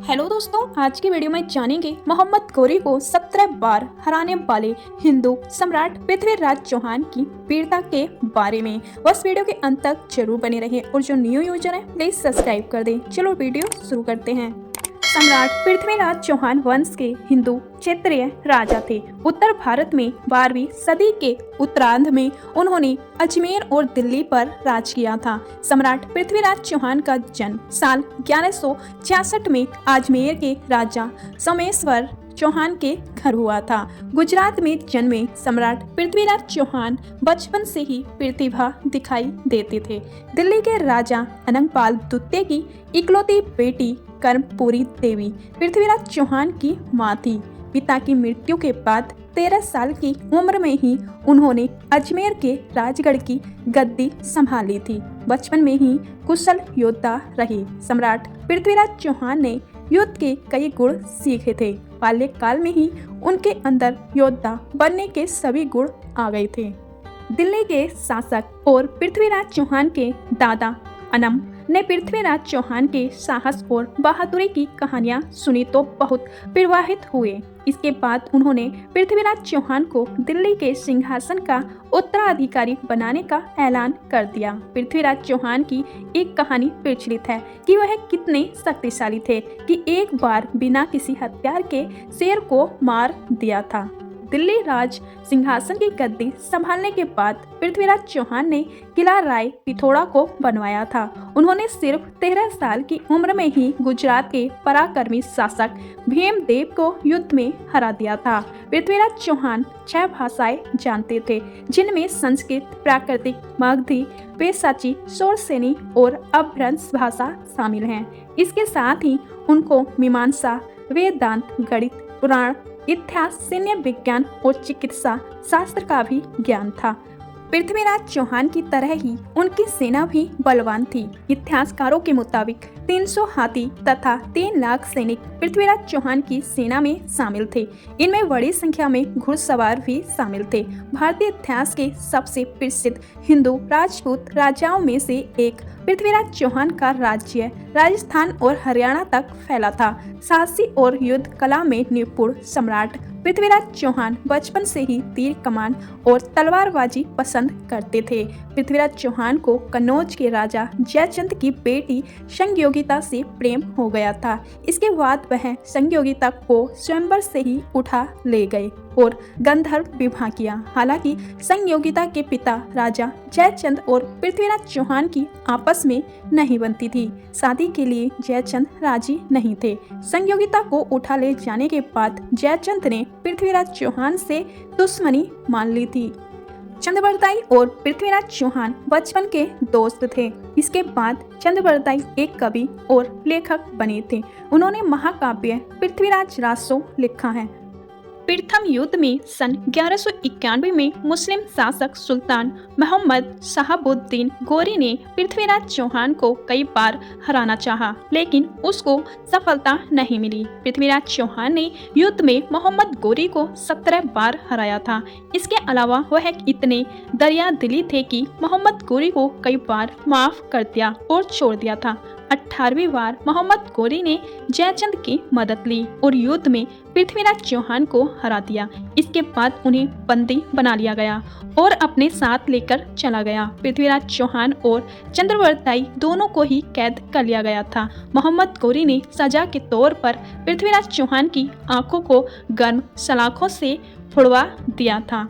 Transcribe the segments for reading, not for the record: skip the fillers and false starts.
Hello दोस्तों, आज की वीडियो में जानेंगे मोहम्मद गौरी को 17 बार हराने वाले हिंदू सम्राट पृथ्वीराज चौहान की वीरता के बारे में। बस वीडियो के अंत तक जरूर बने रहें और जो न्यू यूजर है प्लीज सब्सक्राइब कर दें। चलो वीडियो शुरू करते हैं। सम्राट पृथ्वीराज चौहान वंश के हिंदू क्षेत्रीय राजा थे। उत्तर भारत में 12वीं सदी के उत्तरार्ध में उन्होंने अजमेर और दिल्ली पर राज किया था। सम्राट पृथ्वीराज चौहान का जन्म साल 1166 में अजमेर के राजा सोमेश्वर चौहान के घर हुआ था। गुजरात में जन्मे सम्राट पृथ्वीराज चौहान बचपन से ही प्रतिभा दिखाई देते थे। दिल्ली के राजा अनंगपाल द्वितीय की इकलौती बेटी कर्मपुरी देवी पृथ्वीराज चौहान की मां थी। पिता की मृत्यु के बाद 13 साल की उम्र में ही उन्होंने अजमेर के राजगढ़ की गद्दी संभाली थी। बचपन में ही कुशल योद्धा रहे सम्राट पृथ्वीराज चौहान ने युद्ध के कई गुण सीखे थे। बाल्यकाल में ही उनके अंदर योद्धा बनने के सभी गुण आ गए थे। दिल्ली के शासक और पृथ्वीराज चौहान के दादा अनम ने पृथ्वीराज चौहान के साहस और बहादुरी की कहानियां सुनी तो बहुत प्रभावित हुए। इसके बाद उन्होंने पृथ्वीराज चौहान को दिल्ली के सिंहासन का उत्तराधिकारी बनाने का ऐलान कर दिया। पृथ्वीराज चौहान की एक कहानी प्रचलित है कि वह कितने शक्तिशाली थे कि एक बार बिना किसी हथियार के शेर को मार दिया था। दिल्ली राज सिंहासन की गद्दी संभालने के बाद पृथ्वीराज चौहान ने किला राय पिथौरा को बनवाया था। उन्होंने सिर्फ 13 साल की उम्र में ही गुजरात के पराक्रमी शासक भीमदेव को युद्ध में हरा दिया था। पृथ्वीराज चौहान 6 भाषाएं जानते थे, जिनमें संस्कृत, प्राकृतिक, मगधी, पैशाची, शौरसेनी और अपभ्रंश भाषा शामिल हैं। इसके साथ ही उनको मीमांसा, वेदांत, गणित, पुराण, इतिहास, सैन्य विज्ञान और चिकित्सा शास्त्र का भी ज्ञान था। पृथ्वीराज चौहान की तरह ही उनकी सेना भी बलवान थी। इतिहासकारों के मुताबिक 300 हाथी तथा 3 लाख सैनिक पृथ्वीराज चौहान की सेना में शामिल थे। इनमें बड़ी संख्या में घुड़सवार भी शामिल थे। भारतीय इतिहास के सबसे प्रसिद्ध हिंदू राजपूत राजाओं में से एक पृथ्वीराज चौहान का राज्य राजस्थान और हरियाणा तक फैला था। साहसी और युद्ध कला में निपुण सम्राट पृथ्वीराज चौहान बचपन से ही तीर कमान और तलवारबाजी पसंद करते थे। पृथ्वीराज चौहान को कन्नौज के राजा जयचंद की बेटी संयोगिता से प्रेम हो गया था। इसके बाद वह संयोगिता को स्वयंवर से ही उठा ले गए और गंधर्व विवाह किया। हालांकि संयोगिता के पिता राजा जयचंद और पृथ्वीराज चौहान की आपस में नहीं बनती थी। शादी के लिए जयचंद राजी नहीं थे। संयोगिता को उठा ले जाने के बाद जयचंद ने पृथ्वीराज चौहान से दुश्मनी मान ली थी। चंद्रबरदाई और पृथ्वीराज चौहान बचपन के दोस्त थे। इसके बाद चंद्रबरदाई एक कवि और लेखक बने थे। उन्होंने महाकाव्य पृथ्वीराज रासो लिखा है। प्रथम युद्ध में सन 1191 में मुस्लिम शासक सुल्तान मोहम्मद शहाबुद्दीन गौरी ने पृथ्वीराज चौहान को कई बार हराना चाहा, लेकिन उसको सफलता नहीं मिली। पृथ्वीराज चौहान ने युद्ध में मोहम्मद गौरी को 17 बार हराया था। इसके अलावा वह इतने दरियादिली थे कि मोहम्मद गौरी को कई बार माफ कर दिया और छोड़ दिया था। 18वीं बार मोहम्मद गौरी ने जयचंद की मदद ली और युद्ध में पृथ्वीराज चौहान को हरा दिया। इसके बाद उन्हें बंदी बना लिया गया और अपने साथ लेकर चला गया। पृथ्वीराज चौहान और चंद्रबरदाई दोनों को ही कैद कर लिया गया था। मोहम्मद गौरी ने सजा के तौर पर पृथ्वीराज चौहान की आंखों को गर्म सलाखों से फुड़वा दिया था।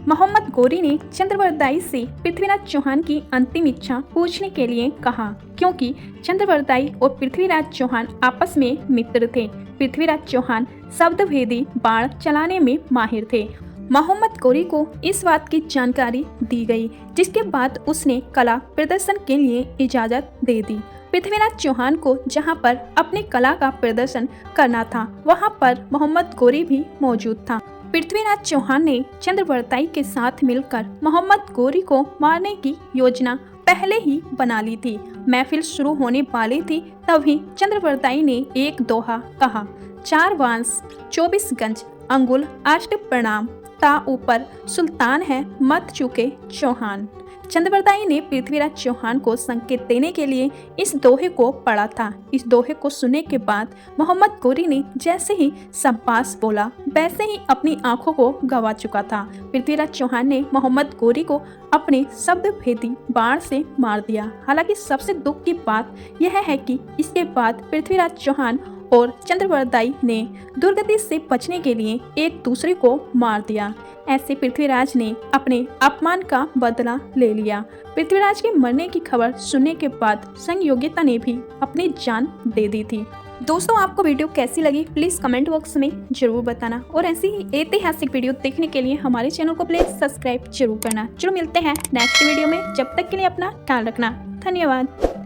मोहम्मद गौरी ने चंद्रबरदाई से पृथ्वीराज चौहान की अंतिम इच्छा पूछने के लिए कहा, क्योंकि चंद्रबरदाई और पृथ्वीराज चौहान आपस में मित्र थे। पृथ्वीराज चौहान शब्दभेदी बाण चलाने में माहिर थे। मोहम्मद गौरी को इस बात की जानकारी दी गई, जिसके बाद उसने कला प्रदर्शन के लिए इजाजत दे दी। पृथ्वीराज चौहान को जहां पर अपनी कला का प्रदर्शन करना था, वहां पर मोहम्मद गौरी भी मौजूद था। पृथ्वीराज चौहान ने चंद्रबरदाई के साथ मिलकर मोहम्मद गौरी को मारने की योजना पहले ही बना ली थी। महफिल शुरू होने वाली थी, तभी चंद्रबरदाई ने एक दोहा कहा, 4 बांस 24 गंज अंगुल अष्ट प्रणाम, ता ऊपर सुल्तान है मत चूके चौहान। चंद्रबरदाई ने पृथ्वीराज चौहान को संकेत देने के लिए इस दोहे को पढ़ा था। इस दोहे को सुनने के बाद मोहम्मद गोरी ने जैसे ही शाबाश बोला वैसे ही अपनी आंखों को गंवा चुका था। पृथ्वीराज चौहान ने मोहम्मद गोरी को अपने शब्द भेदी बाण से मार दिया। हालांकि सबसे दुख की बात यह है कि इसके बाद पृथ्वीराज चौहान और चंद्रबरदाई ने दुर्गति से बचने के लिए एक दूसरे को मार दिया। ऐसे पृथ्वीराज ने अपने अपमान का बदला ले लिया। पृथ्वीराज के मरने की खबर सुनने के बाद संयोगिता ने भी अपनी जान दे दी थी। दोस्तों, आपको वीडियो कैसी लगी प्लीज कमेंट बॉक्स में जरूर बताना और ऐसी ही ऐतिहासिक वीडियो देखने के लिए हमारे चैनल को प्लीज सब्सक्राइब जरूर करना। चलो मिलते हैं नेक्स्ट वीडियो में, जब तक के लिए अपना ख्याल रखना। धन्यवाद।